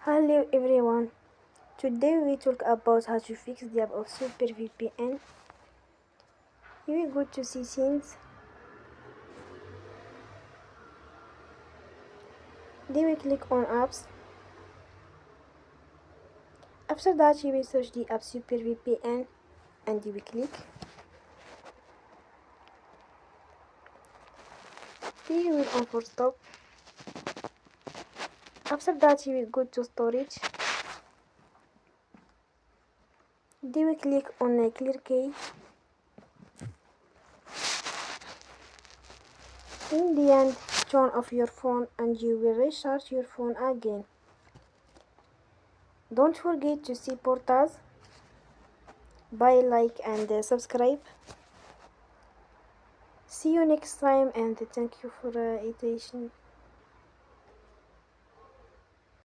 Hello everyone. Today we talk about how to fix the app of SuperVpn. Here we go to settings. Then we click on apps. After that you will search the app SuperVpn and you will click. Here you will on for stop. After that you will go to storage. Then we click on clear cache. In the end, turn off your phone and you will restart your phone again. Don't forget to support us by like and subscribe. See you next time and thank you for attention.